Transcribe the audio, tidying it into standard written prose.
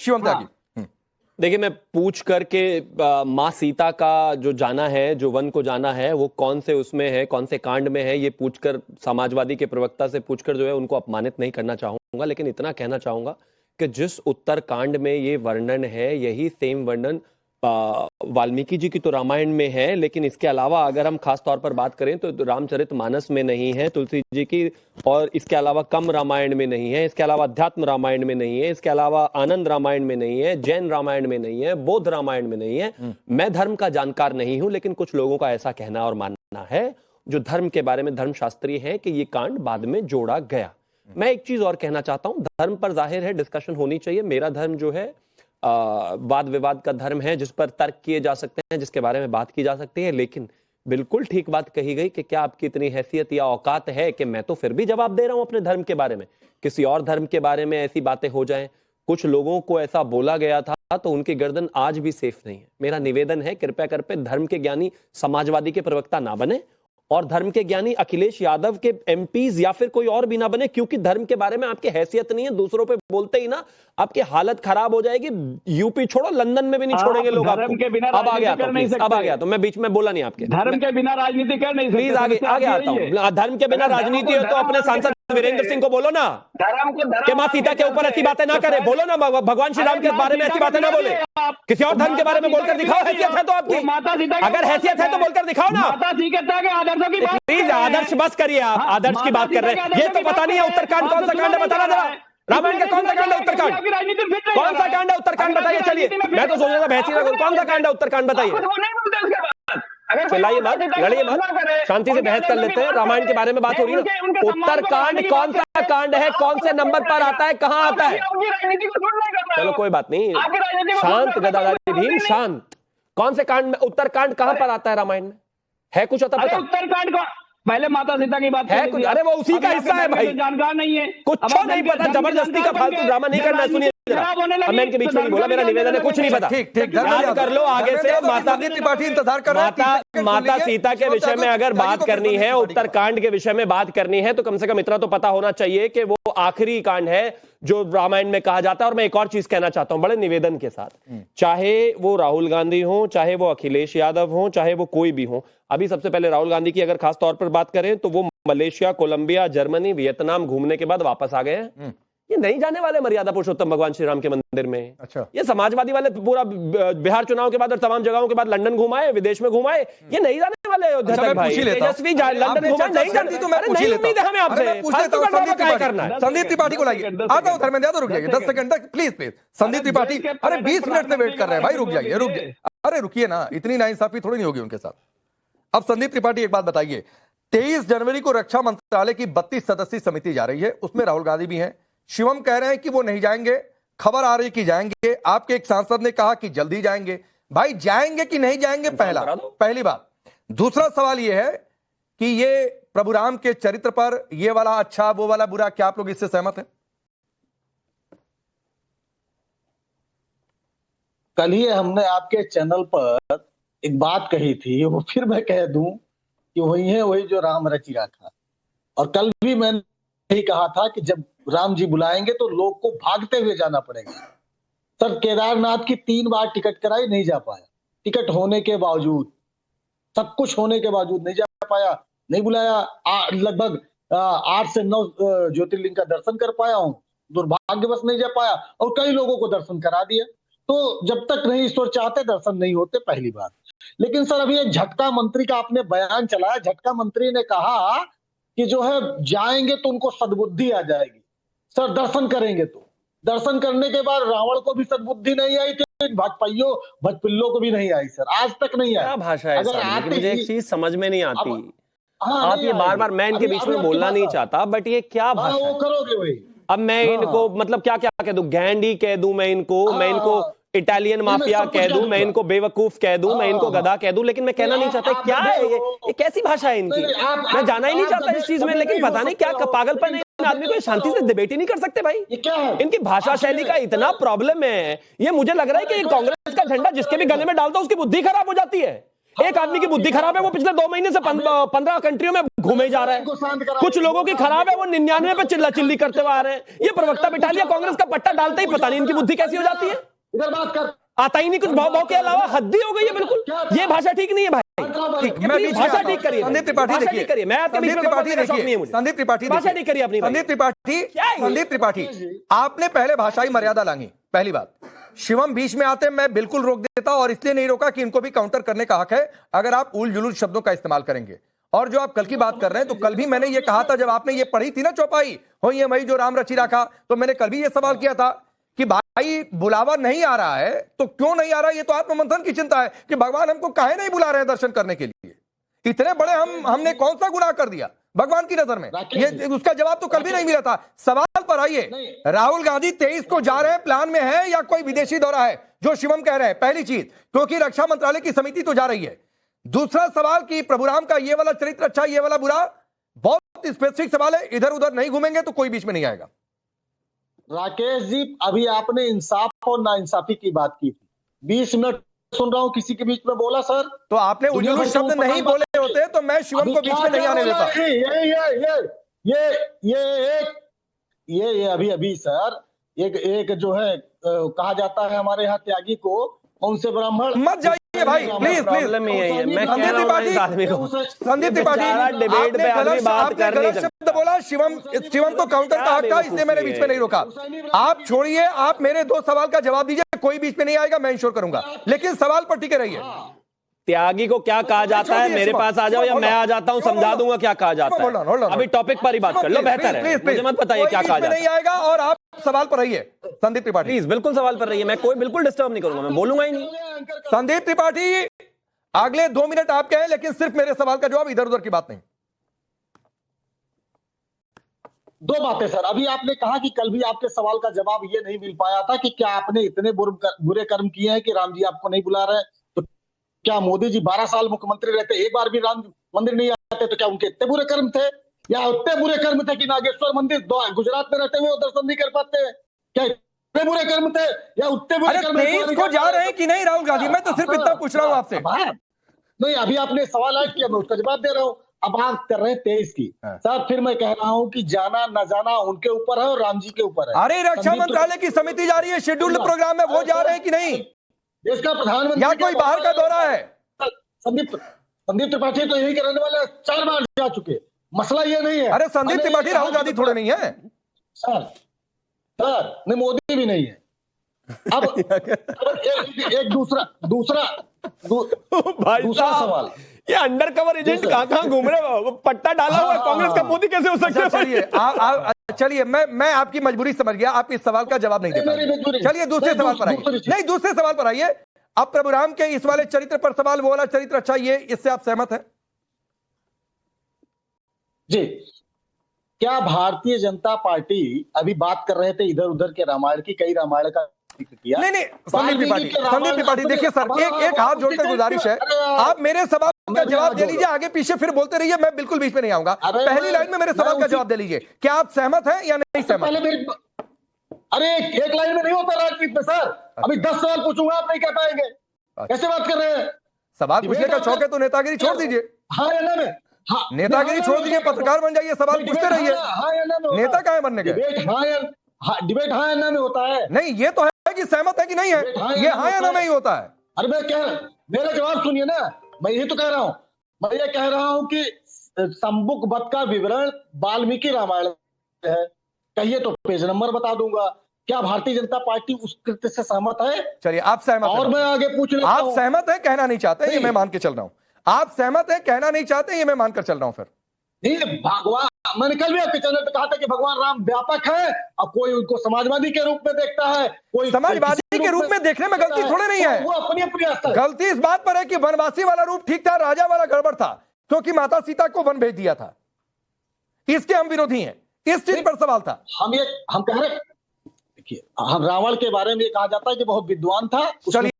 शिवम त्यागी। देखिए, मैं पूछ करके माँ सीता का जो जाना है, जो वन को जाना है, वो कौन से उसमें है, कौन से कांड में है, ये पूछकर समाजवादी के प्रवक्ता से पूछकर जो है उनको अपमानित नहीं करना चाहूंगा, लेकिन इतना कहना चाहूंगा कि जिस उत्तर कांड में ये वर्णन है, यही सेम वर्णन वाल्मीकि जी की तो रामायण में है, लेकिन इसके अलावा अगर हम खास तौर पर बात करें तो रामचरितमानस में नहीं है तुलसी जी की, और इसके अलावा कम रामायण में नहीं है, इसके अलावा अध्यात्म रामायण में नहीं है, इसके अलावा आनंद रामायण में नहीं है, जैन रामायण में नहीं है, बौद्ध रामायण में नहीं है। मैं धर्म का जानकार नहीं हूं, लेकिन कुछ लोगों का ऐसा कहना और मानना है जो धर्म के बारे में धर्मशास्त्री है कि ये कांड बाद में जोड़ा गया। मैं एक चीज और कहना चाहता हूं, धर्म पर जाहिर है डिस्कशन होनी चाहिए। मेरा धर्म जो है वाद विवाद का धर्म है, जिस पर तर्क किए जा सकते हैं, जिसके बारे में बात की जा सकती है, लेकिन बिल्कुल ठीक बात कही गई कि क्या आपकी इतनी हैसियत या औकात है कि मैं तो फिर भी जवाब दे रहा हूं अपने धर्म के बारे में, किसी और धर्म के बारे में ऐसी बातें हो जाएं। कुछ लोगों को ऐसा बोला गया था तो उनकी गर्दन आज भी सेफ नहीं है। मेरा निवेदन है, कृपया करके धर्म के ज्ञानी समाजवादी के प्रवक्ता ना बने और धर्म के ज्ञानी अखिलेश यादव के एमपीज या फिर कोई और भी ना बने, क्योंकि धर्म के बारे में आपकी हैसियत नहीं है। दूसरों पे बोलते ही ना आपकी हालत खराब हो जाएगी। यूपी छोड़ो, लंदन में भी नहीं छोड़ेंगे लोग आपको। अब आ गया तो अब आ गया तो मैं बीच में बोला नहीं आपके। धर्म के बिना राजनीति कर नहीं सकते। प्लीज आगे आता हूँ। धर्म के बिना राजनीति हो तो अपने सांसद वीरेंद्र सिंह को बोलो ना कि माँ सीता के ऊपर ऐसी बातें ना करे। बोलो ना, भगवान श्री राम के बारे में ऐसी बातें ना बोले। किसी और धर्म के बारे में बोलकर दिखाओ। हैसियत है तो आपकी, माता सीता, अगर हैसियत है तो बोलकर दिखाओ ना। माता सीता के आदर्शों की बात, प्लीज आदर्श बस करिए। आप आदर्श की बात कर रहे हैं, ये तो पता नहीं है उत्तरकांड कौन सा कांड है, बताना जरा। रामायण का कौन सा कांड है उत्तरकांड? कौन सा कांड है उत्तरकांड बताइए। चलिए, मैं तो सोच रहा था भैंसी का कौन सा कांड है उत्तरकांड बताइए। चिल्लाइए मत, लड़िए मत, शांति से बहस कर लेते हैं। रामायण के बारे में बात हो रही है। उत्तरकांड कौन सा कांड है, कौन से नंबर पर आता है, कहां आता है? चलो कोई बात नहीं, शांत गदाधारी भीम शांत। कौन से कांड में उत्तरकांड कहां पर आता है रामायण में? है कुछ आता पता? उत्तरकांड को पहले माता सीता की बात है कुछ? अरे वो उसी का हिस्सा है भाई, जानकार नहीं है, कुछ नहीं पता। जबरदस्ती का फालतू ड्रामा नहीं करना। सुनिए, मैं इनके बीच में नहीं बोला, मेरा निवेदन है, कुछ नहीं पता। ठीक याद कर लो आगे से। त्रिपाठी इंतजार कर माता सीता के विषय में अगर बात करनी है, उत्तरकांड के विषय में बात करनी है, तो कम से कम इतना तो पता होना चाहिए कि वो आखिरी कांड है जो रामायण में कहा जाता है। और मैं एक और चीज कहना चाहता हूं बड़े निवेदन के साथ, चाहे वो राहुल गांधी हो, चाहे वो अखिलेश यादव हो, चाहे वो कोई भी हो। अभी सबसे पहले राहुल गांधी की अगर खास तौर पर बात करें तो वो मलेशिया, कोलंबिया, जर्मनी, वियतनाम घूमने के बाद वापस आ गए हैं। ये नहीं जाने वाले मर्यादा पुरुषोत्तम भगवान श्री राम के मंदिर में। अच्छा, ये समाजवादी वाले पूरा बिहार चुनाव के बाद और तमाम जगहों के बाद लंदन घुमाए, विदेश में घुमाए। ये नहीं जाने वाले अयोध्या तक भाई। तेजस्वी लंदन घुमाए, नहीं जाने तो नहीं उम्मीद है हमें आपसे। संदीप त्रिपाठी को लाइए। आता हूं धर्मेंद्र यादव, रुक जाइए 10 सेकंड तक प्लीज प्लीज। संदीप त्रिपाठी, अरे 20 मिनट से वेट कर रहे हैं भाई, रुक जाइए रुक जाइए। अरे रुकिए ना, इतनी नाइंसाफी थोड़ी नहीं होगी उनके साथ। अब संदीप त्रिपाठी एक बात बताइए, 23 जनवरी को रक्षा मंत्रालय की 32 सदस्यीय समिति जा रही है, उसमें राहुल गांधी भी हैं। शिवम कह रहे हैं कि वो नहीं जाएंगे, खबर आ रही कि जाएंगे। आपके एक सांसद ने कहा कि जल्दी जाएंगे। भाई जाएंगे कि नहीं जाएंगे, पहली बात। दूसरा सवाल यह है कि ये प्रभु राम के चरित्र पर ये वाला अच्छा वो वाला बुरा, क्या आप लोग इससे सहमत हैं? कल ही हमने आपके चैनल पर एक बात कही थी, वो फिर मैं कह दूं कि वही है वही जो राम रचिया था। और कल भी मैंने यही कहा था कि जब राम जी बुलाएंगे तो लोग को भागते हुए जाना पड़ेगा। सर, केदारनाथ की 3 बार टिकट कराई, नहीं जा पाया। टिकट होने के बावजूद, सब कुछ होने के बावजूद नहीं जा पाया, नहीं बुलाया। लगभग 8 से 9 ज्योतिर्लिंग का दर्शन कर पाया हूं, दुर्भाग्यवश नहीं जा पाया। और कई लोगों को दर्शन करा दिया। तो जब तक नहीं ईश्वर चाहते दर्शन नहीं होते, पहली बात। लेकिन सर, अभी एक झटका मंत्री का आपने बयान चलाया। झटका मंत्री ने कहा कि जो है जाएंगे तो उनको सद्बुद्धि आ जाएगी। सर, दर्शन करेंगे तो दर्शन करने के बाद रावण को भी सद्बुद्धि नहीं आई थी, भजपिल्लों को भी नहीं आई। सर, आज तक नहीं आई। क्या भाषा है सर? मुझे एक चीज समझ में नहीं आती। आप ये नहीं बार मैं इनके बीच में बोलना नहीं चाहता, बट ये क्या भाषा वो करोगे वही। अब मैं इनको मतलब क्या क्या कह दूं? गैंडी कह दूं मैं इनको इटालियन माफिया कह दूं, मैं इनको बेवकूफ कह दूं, मैं इनको गधा कह दूं, लेकिन मैं कहना नहीं चाहता। क्या है ये कैसी भाषा है इनकी? मैं जाना ही नहीं चाहता इस चीज में, लेकिन पता नहीं क्या पागलपन है। आदमी को शांति से डिबेट ही नहीं कर सकते भाई। इनकी भाषा शैली का इतना प्रॉब्लम है। ये मुझे लग रहा है कि कांग्रेस का झंडा जिसके भी गले में डाल दो उसकी बुद्धि खराब हो जाती है। एक आदमी की बुद्धि खराब है, वो पिछले 2 महीने से 15 कंट्रियों में घूमे जा रहा है। कुछ लोगों की खराब है, वो 99 पे चिल्ला चिल्ली करते हुए आ रहे हैं। ये प्रवक्ता बिठा लिया, कांग्रेस का पट्टा डालते ही पता नहीं इनकी बुद्धि कैसी हो जाती है। इधर बात कर, आता ही नहीं कुछ, भाव के अलावा हद्दी हो गई है बिल्कुल। ये भाषा ठीक नहीं है भाई। मैं बीच में भाषा आता हूं। ठीक करिए, संदीप त्रिपाठी भाषा देखिए, ठीक करिए। मैं आपके बीच संदीप में त्रिपाठी बोलने का शौक नहीं है देखिए, मुझे। संदीप त्रिपाठी भाषा देखिए, ठीक करिए अपनी भाई। संदीप त्रिपाठी, क्या है ये? संदीप त्रिपाठी, आपने पहले भाषाई मर्यादा लांगी। पहली बात, शिवम बीच में आते मैं बिल्कुल रोक देता, और इसलिए नहीं रोका कि इनको भी काउंटर करने का हक है अगर आप उल जुलूल शब्दों का इस्तेमाल करेंगे। और जो आप कल की बात कर रहे हैं, तो कल भी मैंने ये कहा था, जब आपने ये पढ़ी थी ना चौपाई, हो ये वही जो राम रचि रखा, तो मैंने कल भी ये सवाल किया था कि भाई बुलावा नहीं आ रहा है तो क्यों नहीं आ रहा है? ये तो आत्ममंथन की चिंता है कि भगवान हमको काहे नहीं बुला रहे हैं दर्शन करने के लिए। इतने बड़े हमने कौन सा गुनाह कर दिया भगवान की नजर में? ये उसका जवाब तो कल भी नहीं मिला था। सवाल पर आइए, राहुल गांधी 23 को जा रहे हैं, प्लान में है या कोई विदेशी दौरा है जो शिवम कह रहे हैं? पहली चीज, क्योंकि रक्षा मंत्रालय की समिति तो जा रही है। दूसरा सवाल कि प्रभुराम का ये वाला चरित्र अच्छा, ये वाला बुरा, बहुत स्पेसिफिक सवाल है। इधर उधर नहीं घूमेंगे तो कोई बीच में नहीं आएगा। राकेश जी, अभी आपने इंसाफ और नाइंसाफी की बात की थी, 20 मिनट सुन रहा हूं किसी के बीच में बोला सर, तो आपने उजुलू शब्द नहीं बोले होते तो मैं शिवम को बीच में नहीं आने देता। ये अभी सर, एक जो है कहा जाता है हमारे यहाँ त्यागी को, उनसे ब्राह्मण मत जाइए भाई, please please. Sandeep Tripathi, Sandeep Tripathi, debate पे आदमी बात कर नहीं सकता। शब्द बोला, शिवम को काउंटर का हक था, इसलिए मैंने बीच में नहीं रोका। आप छोड़िए, आप मेरे 2 सवाल का जवाब दीजिए, कोई बीच में नहीं आएगा, मैं इंश्योर करूंगा, लेकिन सवाल पर टिके रहिए। त्यागी को क्या कहा जाता है? मेरे पास आ जाओ या मैं आ जाता हूं, समझा दूंगा क्या कहा जाता है। अभी टॉपिक पर ही बात कर लो, बेहतर है। मुझे मत बताइए क्या कहा जाता है। नहीं आएगा, और आप सवाल पर रहिए। संदीप त्रिपाठी प्लीज, बिल्कुल सवाल पर रहिए, मैं कोई बिल्कुल डिस्टर्ब नहीं करूंगा, मैं बोलूंगा ही नहीं। संदीप त्रिपाठी, अगले 2 मिनट आपके हैं, लेकिन सिर्फ मेरे सवाल का जवाब, इधर उधर की बात नहीं। 2 बातें सर, अभी आपने कहा कि कल भी आपके सवाल का जवाब ये नहीं मिल पाया था कि क्या आपने इतने बुरे कर्म किए हैं कि राम जी आपको नहीं बुला रहे हैं। तो क्या मोदी जी 12 साल मुख्यमंत्री रहते, एक बार भी राम मंदिर नहीं आते, तो क्या उनके इतने बुरे कर्म थे? या उतने बुरे कर्म थे कि नागेश्वर मंदिर गुजरात में रहते हुए वो दर्शन नहीं कर पाते? क्या इतने बुरे कर्म थे या उतने बुरे कर्म? 23 को जा रहे हैं कि नहीं राहुल गांधी? मैं तो सिर्फ इतना पूछ रहा हूं आपसे। नहीं, अभी आपने सवाल आया किया, मैं उसका जवाब दे रहा हूं। अब बात कर रहे हैं 23 की। सर, फिर मैं कह रहा हूं कि जाना न जाना उनके ऊपर है और राम जी के ऊपर है। अरे रक्षा मंत्रालय की समिति जा रही है, शेड्यूल्ड प्रोग्राम है, वो जा रहे हैं कि नहीं? देश का प्रधानमंत्री या कोई बाहर का दौरा है? संदीप त्रिपाठी तो यही करने वाले 4 बार जा चुके, मसला ये नहीं है। अरे संदीप त्रिपाठी राहुल गांधी थोड़े नहीं है सर, नहीं मोदी भी नहीं है। अब एक दूसरा सवाल, ये अंडर कवर एजेंट कहां घूम रहे हो? पट्टा डाला हुआ कांग्रेस का, मोदी कैसे हो सकते हैं? चलिए मैं आपकी मजबूरी समझ गया, आप इस सवाल का जवाब नहीं दे पाए। चलिए दूसरे सवाल पर आइए। नहीं, दूसरे सवाल पर आइए। अब प्रभुराम के इस वाले चरित्र पर सवाल, वो वाला चरित्र अच्छा, ये इससे आप सहमत हैं? जी, क्या भारतीय जनता पार्टी, अभी बात कर रहे थे इधर उधर के रामायण की, कई रामायण का जिक्र किया। नहीं संदीप त्रिपाठी देखिए सर, एक हाथ जोड़कर गुजारिश है, आप मेरे सवाल का जवाब दे लीजिए, आगे पीछे फिर बोलते रहिए, मैं बिल्कुल बीच में नहीं आऊंगा। पहली लाइन में मेरे सवाल का जवाब दे लीजिए, क्या आप सहमत हैं या नहीं सहमत? अरे एक लाइन में नहीं होता राजनीति में सर, अभी 10 सवाल पूछूंगा, आप नहीं कह पाएंगे। कैसे बात कर रहे हैं? सवाल पूछने का शौक है तो नेतागिरी छोड़ दीजिए। हाँ या ना? नेतागिरी छोड़ दीजिए, पत्रकार बन जाइए, सवाल पूछते रहिए। नेता कहाँ बनने के? डिबेट हाँ या ना में होता है। नहीं, ये तो है कि सहमत है कि नहीं है, ये हाँ या ना में ही होता है। अरे मेरा जवाब सुनिए ना, मैं यही तो कह रहा हूँ। मैं ये कह रहा हूँ कि संबुक वध का विवरण वाल्मीकि रामायण है, कहिए तो पेज नंबर बता दूंगा। क्या भारतीय जनता पार्टी उस कृत्य से सहमत है? चलिए, आप सहमत और मैं आगे पूछ लेता हूं। आप सहमत है, कहना नहीं चाहते, ये मैं मान के चल रहा हूं। आप सहमत है, कहना नहीं चाहते, ये मैं मानकर चल रहा हूं। फिर नहीं, भगवान, मैंने कल भी आपके चैनल पे कहा था कि भगवान राम व्यापक है, और कोई उनको समाजवादी के रूप में देखता है, कोई समाजवादी के रूप में देखने में गलती थोड़े नहीं है। वो अपनी अपनी आस्था है। गलती इस बात पर है कि वनवासी वाला रूप ठीक था, राजा वाला गड़बड़ था, क्योंकि माता सीता को वन भेज दिया था। इसके हम विरोधी हैं, इस चीज पर सवाल था। हम कह रहे, देखिए, हम रावण के बारे में कहा जाता है कि बहुत विद्वान था।